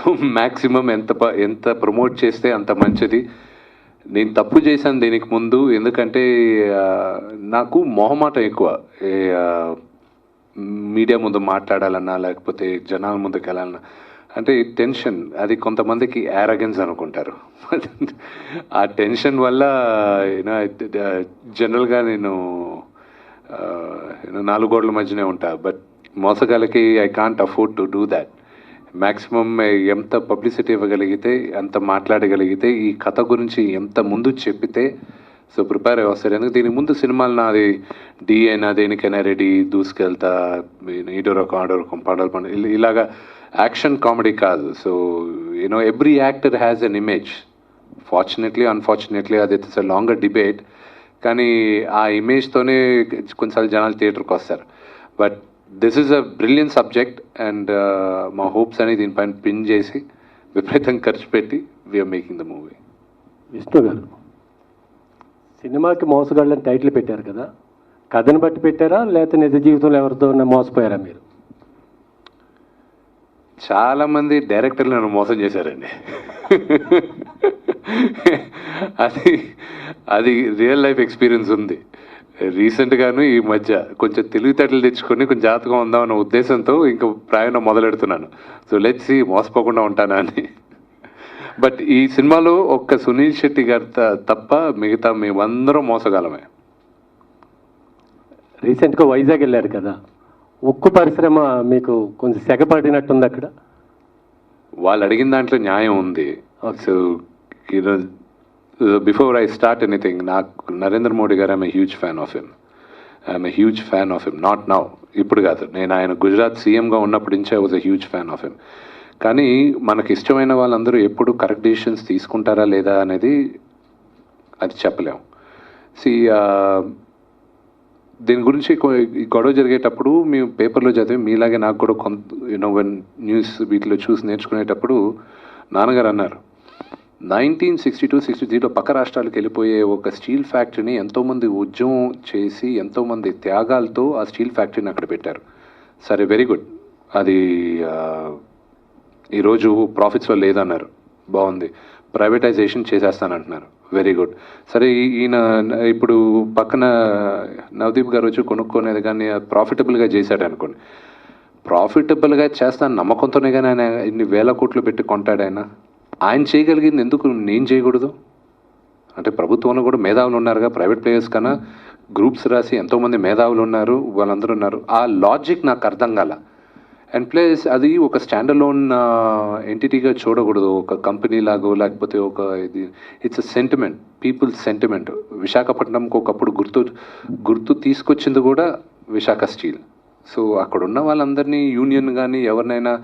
So maximum ఎంత promote చేస్తే అంత మంచిది. నేను తప్పు చేశాను దీనికి ముందు, ఎందుకంటే నాకు మొహమాటం ఎక్కువ. మీడియా ముందు మాట్లాడాలన్నా లేకపోతే జనాల ముందుకు వెళ్ళాలన్నా అంటే టెన్షన్, అది కొంతమందికి యారగెన్స్ అనుకుంటారు. ఆ టెన్షన్ వల్ల జనరల్గా నేను 4 గోడల మధ్యనే ఉంటా. బట్ మోసగాళ్ళకి I can't afford to do that. Maximum ఎంత పబ్లిసిటీ ఇవ్వగలిగితే, ఎంత మాట్లాడగలిగితే, ఈ కథ గురించి ఎంత ముందు చెప్పితే సో ప్రిపేర్ అయ్యి వస్తారు. ఎందుకంటే దీనికి ముందు సినిమాలు నాది డిఏనా దేనికైనా రెడీ, దూసుకెళ్తా, ఈడో రకం ఆడో రకం, పాటలు పండు ఇలాగా యాక్షన్ కామెడీ కాదు. So every actor has an image. Fortunately unfortunately అది ఇట్స్ అ లాంగర్ డిబేట్. కానీ ఆ ఇమేజ్తోనే కొన్నిసార్లు జనాలు థియేటర్కి వస్తారు. But this is a brilliant subject and మా హోప్స్ అని దీనిపైన పిన్ చేసి విపరీతంగా ఖర్చు పెట్టి we're making the movie. Vishnu garu, సినిమాకి మోసగాళ్ళని టైటిల్ పెట్టారు కదా, కథను బట్టి పెట్టారా లేకపోతే నిజ జీవితంలో ఎవరితో మోసపోయారా మీరు? చాలామంది డైరెక్టర్లు నన్ను మోసం చేశారండి. అది రియల్ లైఫ్ ఎక్స్పీరియన్స్ ఉంది. రీసెంట్గాను ఈ మధ్య కొంచెం తెలివితేటలు తెచ్చుకొని కొంచెం జాగ్రత్తగా ఉందామన్న ఉద్దేశంతో ఇంకా ప్రయాణం మొదలెడుతున్నాను. సో లెట్స్ సీ మోసపోకుండా ఉంటానా అని. బట్ ఈ సినిమాలో ఒక్క సునీల్ శెట్టి గారి తప్ప మిగతా మేమందరం మోసగాలమే. రీసెంట్గా వైజాగ్ వెళ్ళారు కదా, ఉక్కు పరిశ్రమ మీకు కొంచెం సెగపడినట్టుంది అక్కడ. వాళ్ళు అడిగిన దాంట్లో న్యాయం ఉంది. So before I start anything, నాకు నరేంద్ర మోడీ గారు I'm a huge fan of him. Not now, ఇప్పుడు కాదు, నేను ఆయన గుజరాత్ సీఎంగా ఉన్నప్పటి నుంచే I was a huge fan of him. కానీ మనకి ఇష్టమైన వాళ్ళందరూ ఎప్పుడు కరెక్ట్ డెసిషన్స్ తీసుకుంటారా లేదా అనేది అది చెప్పలేము. దీని గురించి గొడవ జరిగేటప్పుడు మేము పేపర్లో చదివి మీలాగే నాకు కూడా కొంత న్యూస్ వీటిలో చూసి నేర్చుకునేటప్పుడు నాన్నగారు అన్నారు, 1962-63లో పక్క రాష్ట్రాలకు వెళ్ళిపోయే ఒక స్టీల్ ఫ్యాక్టరీని ఎంతోమంది ఉద్యమం చేసి ఎంతోమంది త్యాగాలతో ఆ స్టీల్ ఫ్యాక్టరీని అక్కడ పెట్టారు. సరే, వెరీ గుడ్. అది ఈరోజు ప్రాఫిట్స్లో లేదన్నారు, బాగుంది. ప్రైవేటైజేషన్ చేసేస్తానంటున్నారు, వెరీ గుడ్. సరే, ఈయన ఇప్పుడు పక్కన నవదీప్ గారు వచ్చి కొనుక్కునేది కానీ ప్రాఫిటబుల్గా చేశాడు అనుకోండి. ప్రాఫిటబుల్గా చేస్తాను నమ్మకంతోనే కానీ ఆయన ఇన్ని వేల కోట్లు పెట్టి కొంటాడు. ఆయన చేయగలిగింది ఎందుకు నేను చేయకూడదు? అంటే ప్రభుత్వంలో కూడా మేధావులు ఉన్నారుగా, ప్రైవేట్ ప్లేయర్స్ కన్నా గ్రూప్స్ రాసి ఎంతోమంది మేధావులు ఉన్నారు, వాళ్ళందరూ ఉన్నారు. ఆ లాజిక్ నాకు అర్థం కాల. అండ్ ప్లస్ అది ఒక స్టాండర్లోన్ ఎంటిటీగా చూడకూడదు, ఒక కంపెనీ లాగో లేకపోతే ఒక ఇది. It's a sentiment, people's sentiment. విశాఖపట్నంకి ఒకప్పుడు గుర్తు తీసుకొచ్చింది కూడా విశాఖ స్టీల్. సో అక్కడ ఉన్న వాళ్ళందరినీ యూనియన్ కానీ ఎవరినైనా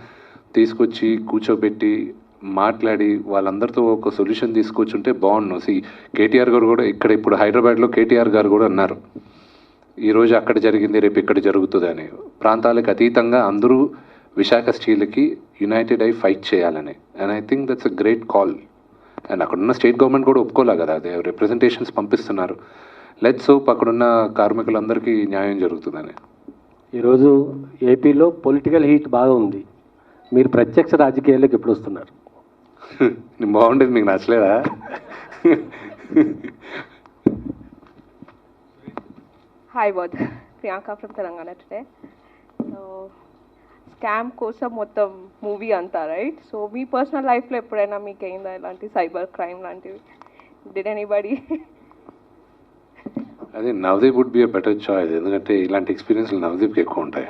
తీసుకొచ్చి కూర్చోబెట్టి మాట్లాడి వాళ్ళందరితో ఒక సొల్యూషన్ తీసుకొచ్చుంటే బాగుండు. కేటీఆర్ గారు కూడా ఇక్కడ ఇప్పుడు హైదరాబాద్లో కేటీఆర్ గారు కూడా అన్నారు, ఈరోజు అక్కడ జరిగింది రేపు ఇక్కడ జరుగుతుంది అని. ప్రాంతాలకు అతీతంగా అందరూ విశాఖ స్టీల్కి యునైటెడ్ అయి ఫైట్ చేయాలని. And I think that's a great call. And అక్కడున్న స్టేట్ గవర్నమెంట్ కూడా ఒప్పుకోలే కదా, అదే రిప్రజెంటేషన్స్ పంపిస్తున్నారు. లెట్స్ హోప్ అక్కడున్న కార్మికులందరికీ న్యాయం జరుగుతుందని. ఈరోజు ఏపీలో పొలిటికల్ హీట్ బాగా ఉంది, మీరు ప్రత్యక్ష రాజకీయాల్లోకి ఎప్పుడు వస్తున్నారు? బాగుండేది, మీకు నచ్చలేదా? Hi, both. Priyanka from Telangana today. So, scam కోసం మొత్తం మూవీ అంతా రైట్. సో మీ పర్సనల్ లైఫ్లో ఎప్పుడైనా మీకు అయిందా ఇలాంటి సైబర్ క్రైమ్ లాంటివి? Did anybody? అదే Navdeep would be a better choice, ఎందుకంటే ఇలాంటి ఎక్స్పీరియన్స్లు నవదీప్కి ఎక్కువ ఉంటాయి.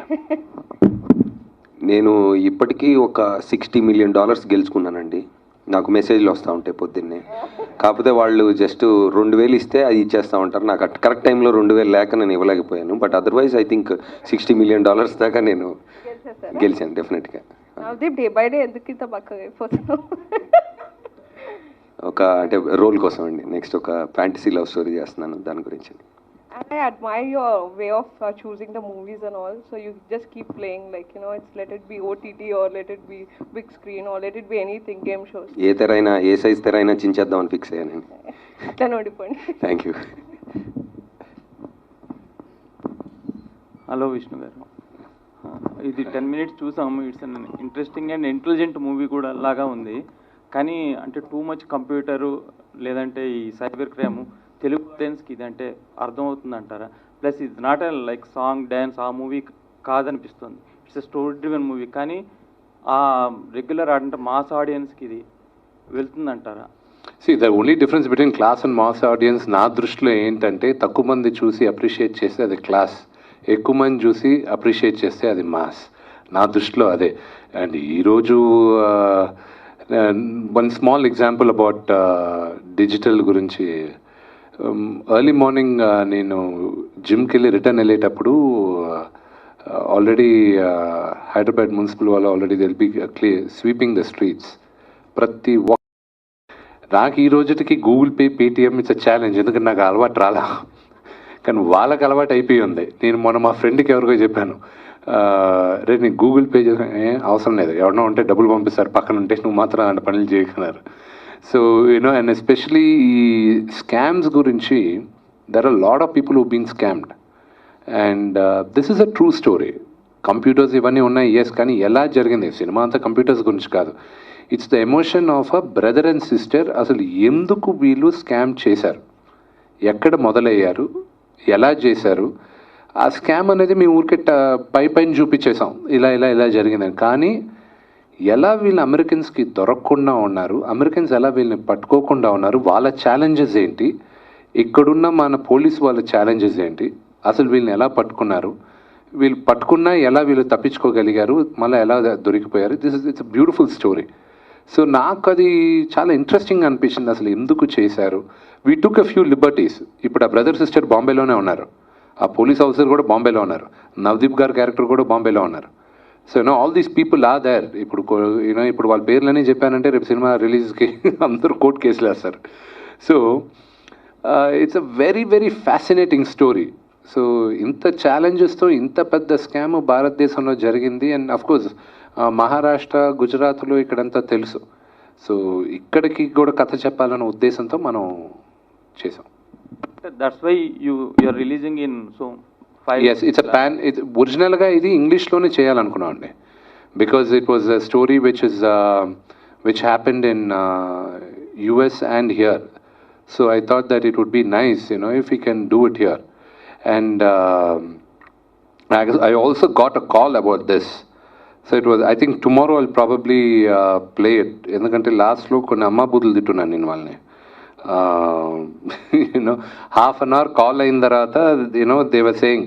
నేను ఇప్పటికీ ఒక $60 million గెలుచుకున్నానండి. నాకు మెసేజ్లు వస్తూ ఉంటాయి పొద్దున్నే. కాకపోతే వాళ్ళు జస్ట్ 2,000 ఇస్తే అది ఇచ్చేస్తూ ఉంటారు. నాకు కరెక్ట్ టైంలో 2,000 లేక నేను ఇవ్వలేకపోయాను. But otherwise I think $60 million దాకా నేను గెలిచాను డెఫినెట్గా. నవదీప్ డే బై డే ఎందుకు ఇంత పక్కగా అయిపోతున్నావు? ఒక అంటే రోల్ కోసం అండి. నెక్స్ట్ ఒక ఫ్యాంటసీ లవ్ స్టోరీ చేస్తున్నాను, దాని గురించి. And I admire your way of choosing the movies and all. So you just keep playing, like, it's let it be OTT or let it be big screen or let it be anything, game shows. ఏ తెరైనా ఏ size తెరైనా చించేద్దామని fix అయ్యాను నేను. ఇట్లా నోడిపోండి. Thank you. Hello Vishnu garu. ఇది 10 minutes చూసాము. It's an interesting and intelligent movie కూడా లాగా ఉంది. కానీ అంటే టూ మచ్ కంప్యూటరు లేదంటే ఈ సైబర్ క్రైమ్ తెలుగు ఆడియన్స్కి ఇది అంటే అర్థమవుతుంది అంటారా? ప్లస్ ఇది నాట్ లైక్ సాంగ్ డ్యాన్స్ ఆ మూవీ కాదనిపిస్తుంది. It's story driven movie. కానీ ఆ రెగ్యులర్ అంటే మాస్ ఆడియన్స్కి ఇది వెళ్తుందంటారా? See, the only difference between class and mass audience నా దృష్టిలో ఏంటంటే తక్కువ మంది చూసి అప్రిషియేట్ చేస్తే అది క్లాస్, ఎక్కువ మంది చూసి అప్రిషియేట్ చేస్తే అది మాస్. నా దృష్టిలో అదే. అండ్ ఈరోజు one small example about digital గురించి. ఎర్లీ మార్నింగ్ నేను జిమ్కి వెళ్ళి రిటర్న్ వెళ్ళేటప్పుడు ఆల్రెడీ హైదరాబాద్ మున్సిపల్ వాళ్ళు already will be sweeping the streets. ప్రతి నాకు ఈ రోజుకి Google Pay, Paytm it's a challenge, ఎందుకంటే నాకు అలవాటు రాలా. కానీ వాళ్ళకి అలవాటు అయిపోయి ఉంది. నేను మొన్న మా ఫ్రెండ్కి ఎవరికో చెప్పాను, రేపు నీకు గూగుల్ పే అవసరం లేదు, ఎవరన్నా ఉంటే డబ్బులు పంపిస్తారు పక్కన ఉంటే, నువ్వు మాత్రం అలాంటి పనులు చేయకున్నారు. సో యూనో, అండ్ ఎస్పెషలీ ఈ స్కామ్స్ గురించి there are lot of people who been scammed. And this is a true story. Computers ఇవన్నీ ఉన్నాయి, ఎస్, కానీ ఎలా జరిగింది? సినిమా అంతా కంప్యూటర్స్ గురించి కాదు. It's the emotion of a brother and sister. అసలు ఎందుకు వీళ్ళు స్కామ్ చేశారు, ఎక్కడ మొదలయ్యారు, ఎలా చేశారు? ఆ స్కామ్ అనేది మేము ఊరికే పైన చూపించేసాం, ఇలా ఇలా ఇలా జరిగిందని. కానీ ఎలా వీళ్ళు అమెరికన్స్కి దొరకకుండా ఉన్నారు, అమెరికన్స్ ఎలా వీళ్ళని పట్టుకోకుండా ఉన్నారు, వాళ్ళ ఛాలెంజెస్ ఏంటి, ఇక్కడున్న మన పోలీస్ వాళ్ళ ఛాలెంజెస్ ఏంటి, అసలు వీళ్ళని ఎలా పట్టుకున్నారు, వీళ్ళు పట్టుకున్నా ఎలా వీళ్ళు తప్పించుకోగలిగారు, మళ్ళీ ఎలా దొరికిపోయారు. It's a beautiful story. So నాకు అది చాలా ఇంట్రెస్టింగ్ అనిపించింది, అసలు ఎందుకు చేశారు. We took a few liberties. ఇప్పుడు ఆ బ్రదర్ సిస్టర్ బాంబేలోనే ఉన్నారు, ఆ పోలీస్ ఆఫీసర్ కూడా బాంబేలో ఉన్నారు, నవదీప్ గారి క్యారెక్టర్ కూడా బాంబేలో ఉన్నారు. So you know all these people are there. ఇప్పుడు యూనో ఇప్పుడు వాళ్ళ పేర్లని చెప్పానంటే రేపు సినిమా రిలీజ్కి అందరూ కోర్టు కేసులు వేస్తారు. So it's a very very fascinating story. So ఇంత ఛాలెంజెస్తో ఇంత పెద్ద స్కామ్ భారతదేశంలో జరిగింది. అండ్ అఫ్కోర్స్ మహారాష్ట్ర, గుజరాత్లో ఇక్కడంతా తెలుసు. సో ఇక్కడికి కూడా కథ చెప్పాలన్న ఉద్దేశంతో మనం చేసాం. That's why you're releasing in so 5. Yes, it's a pan. ఇది ఒరిజినల్గా ఇది ఇంగ్లీష్లోనే చేయాలనుకున్నాం అండి, because it was a story which happened in US and here. So I thought that it would be nice, you know, if you can do it here. And I also got a call about this. So it was, I think tomorrow I'll probably play it. ఎందుకంటే లాస్ట్లో కొన్ని అమ్మ బుద్ధులు తిట్టున్నాను నేను వాళ్ళని. You know half an hour call అయిన తర్వాత యూనో దే వర్ సేయింగ్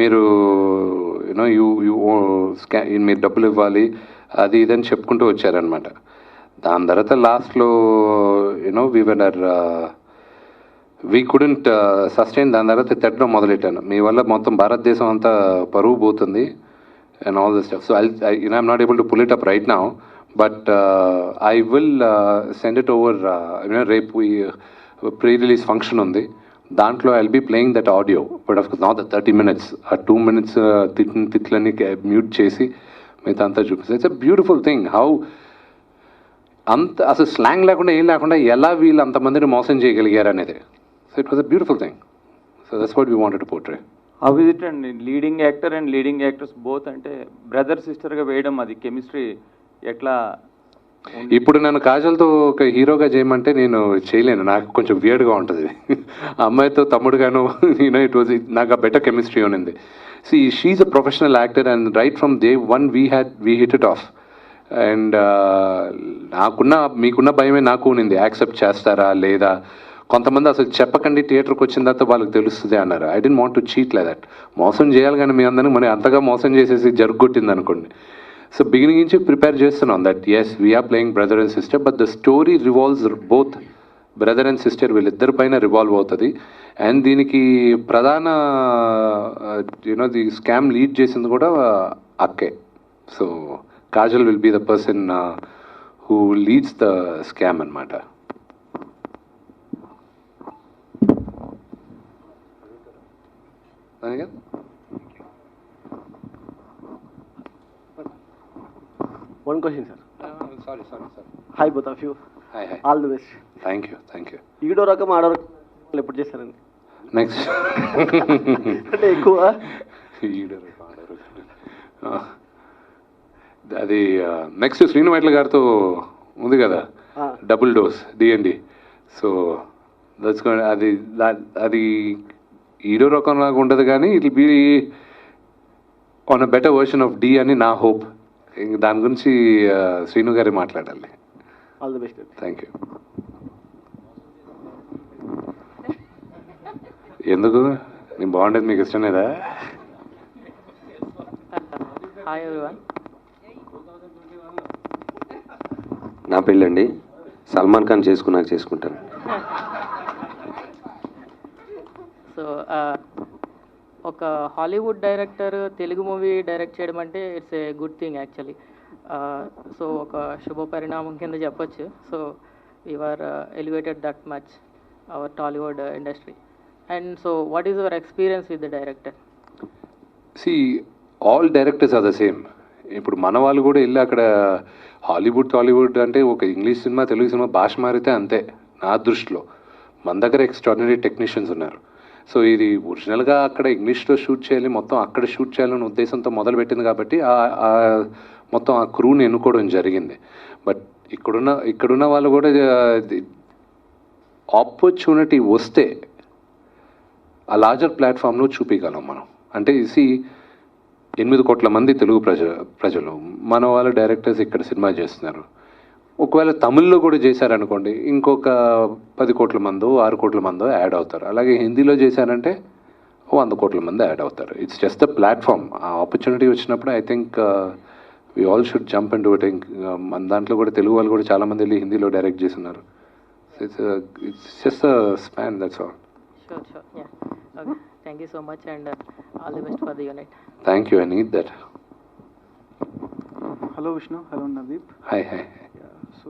మీరు యూనో మీరు డబ్బులు ఇవ్వాలి అది ఇదని చెప్పుకుంటూ వచ్చారనమాట. దాని తర్వాత లాస్ట్లో యూనో వీ కుడెంట్ సస్టైన్. దాని తర్వాత తిట్టడం మొదలెట్టాను, మీ వల్ల మొత్తం భారతదేశం అంతా పరువు పోతుంది and all this stuff. So I'm not able to pull it up right now, but I will send it over. రేపు ప్రీ రిలీజ్ ఫంక్షన్ ఉంది, దాంట్లో I'll be playing that audio. But of course not the 30 minutes. ఆ 2 minutes తిట్లని mute చేసి మిగతా అంతా చూపిస్తాను. It's a beautiful thing how అంత అసలు స్లాంగ్ లేకుండా ఏం లేకుండా ఎలా వీళ్ళు అంతమందిని మోసం చేయగలిగారు అనేది. So it was a beautiful thing. So that's what we wanted to portray. How is it అండి, leading actor and leading actors both అంటే బ్రదర్ సిస్టర్గా వేయడం, అది కెమిస్ట్రీ ఎట్లా? ఇప్పుడు నన్ను కాజల్తో ఒక హీరోగా చేయమంటే నేను చేయలేను, నాకు కొంచెం వియర్డ్గా ఉంటుంది. అమ్మాయితో తమ్ముడుగాను యూనో ఇట్ వాజ్, నాకు ఆ బెటర్ కెమిస్ట్రీ ఉన్నింది. She's a professional actor and right from day one we hit it off. And మీకున్న భయమే నాకు ఉన్నింది, యాక్సెప్ట్ చేస్తారా లేదా. కొంతమంది అసలు చెప్పకండి థియేటర్కి వచ్చిన తర్వాత వాళ్ళకి తెలుస్తుంది అన్నారు. I don't want to cheat like that. మోసం చేయాలి కానీ మీ అందరినీ మనం అంతగా మోసం చేసేసి జరుగుకొట్టింది అనుకోండి. సో బిగినింగ్ నుంచి ప్రిపేర్ చేస్తున్నాం that's we're playing brother and sister, but the story revolves both brother and sister, వీళ్ళిద్దరి పైన రివాల్వ్ అవుతుంది. అండ్ దీనికి ప్రధాన యూనో ది స్కామ్ లీడ్ చేసింది కూడా అక్కే. So Kajal will be the person who leads the scam అనమాట. One question, sir. Sorry. Hi, both of you. Hi. All the best. Thank you. ఈడో రకం ఆడో రకం ఎప్పుడు చేస్తారండి? నెక్స్ట్ అంటే ఎక్కువ అది నెక్స్ట్ శ్రీను వైట్ల గారితో ఉంది కదా డబుల్ డోస్ డిఎండి. సో దట్స్ అది హీరో రకం లాగా ఉండదు కానీ it be on a better version of Dhee అని నా హోప్. దాని గురించి శ్రీను గారే మాట్లాడాలి. All the best. Thank you. ఎందుకు నేను బాగుండేది మీకు ఇష్టం లేదా? Hi everyone. నా పెళ్ళండి సల్మాన్ ఖాన్ చేసుకుంటాను. సో ఒక Hollywood director Telugu movie direct చేయడం అంటే it's a good thing actually. So ఒక శుభ పరిణామం కింద చెప్పొచ్చు. So we are elevated that much our Tollywood industry. And so what is your experience with the director? All directors are the same. ఇప్పుడు మన వాళ్ళు కూడా వెళ్ళి అక్కడ హాలీవుడ్ అంటే ఒక ఇంగ్లీష్ సినిమా తెలుగు సినిమా భాష మారితే అంతే నా దృష్టిలో. మన దగ్గర ఎక్స్ట్రాడినరీ టెక్నీషియన్స్ ఉన్నారు. సో ఇది ఒరిజినల్గా అక్కడ ఇంగ్లీష్లో షూట్ చేయాలి, మొత్తం అక్కడ షూట్ చేయాలనే ఉద్దేశంతో మొదలుపెట్టింది కాబట్టి మొత్తం ఆ క్రూని ఎన్నుకోవడం జరిగింది. బట్ ఇక్కడున్న వాళ్ళు కూడా ఆపర్చునిటీ వస్తే ఆ లార్జర్ ప్లాట్ఫామ్లో చూపించగలం మనం. అంటే 8 కోట్ల మంది తెలుగు ప్రజలు మన వాళ్ళ డైరెక్టర్స్ ఇక్కడ సినిమా చేస్తున్నారు. ఒకవేళ తమిళ్లో కూడా చేశారనుకోండి ఇంకొక 10 కోట్ల మందో 6 కోట్ల మందో యాడ్ అవుతారు. అలాగే హిందీలో చేశారంటే 100 కోట్ల మంది యాడ్ అవుతారు. It's just the platform. ఆ ఆపర్చునిటీ వచ్చినప్పుడు I think we all should jump and do it. మన దాంట్లో కూడా తెలుగు వాళ్ళు కూడా చాలామంది వెళ్ళి హిందీలో డైరెక్ట్ చేస్తున్నారు. It's just a span, that's all. Sure. Yeah. Okay. Thank you so much and all the best for the unit. Thank you. I need that. Hello Vishnu. Hello Navdeep. Hi. So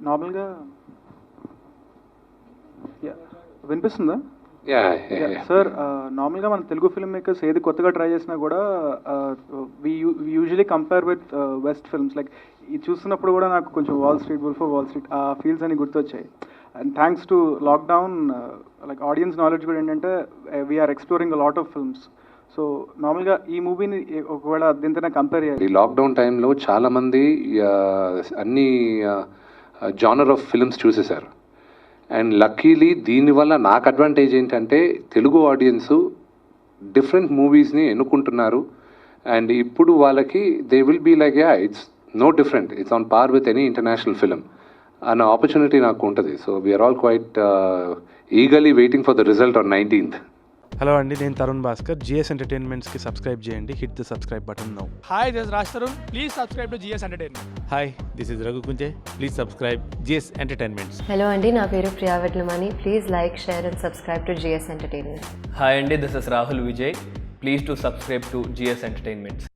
నార్మల్గా వినిపిస్తుందా? సార్, నార్మల్గా మన Telugu film makers ఏది కొత్తగా try చేసినా కూడా we usually compare with west films. Like ఇది చూస్తున్నప్పుడు కూడా నాకు కొంచెం wall street, wolf of wall street ఆ ఫీల్స్ అని గుర్తొచ్చాయి. And thanks to lockdown like audience knowledge కూడా ఏంటంటే we are exploring a lot of films. So నార్మల్గా ఈ మూవీని ఒకవేళ దీంతో కంపేర్ చేయాలి. ఈ లాక్డౌన్ టైంలో చాలామంది అన్ని జానర్ ఆఫ్ ఫిల్మ్స్ చూసేశారు. అండ్ లక్కీలీ దీనివల్ల నాకు అడ్వాంటేజ్ ఏంటంటే తెలుగు ఆడియన్సు డిఫరెంట్ మూవీస్ని ఎన్నుకుంటున్నారు. అండ్ ఇప్పుడు వాళ్ళకి they will be like it's no different, it's on par with any international film అన్న ఆపర్చునిటీ నాకు ఉంటుంది. So we are all quite eagerly waiting for the result on 19th. Hello అండి, నేను తరుణ్ భాస్కర్. జిఎస్ ఎంటర్టైన్మెంట్స్కి సబ్స్క్రైబ్ చేయండి. Hit the subscribe button now. Hi, this is Raj Tarun. Please subscribe to GS entertainment. Hi, this is Raghu Kunje. Please subscribe GS entertainments. Hello అండి, నా పేరు Priya Vetlamani. Please like, share and subscribe to GS entertainments. Hi అండి, this is Rahul Vijay. Please to subscribe to GS entertainments.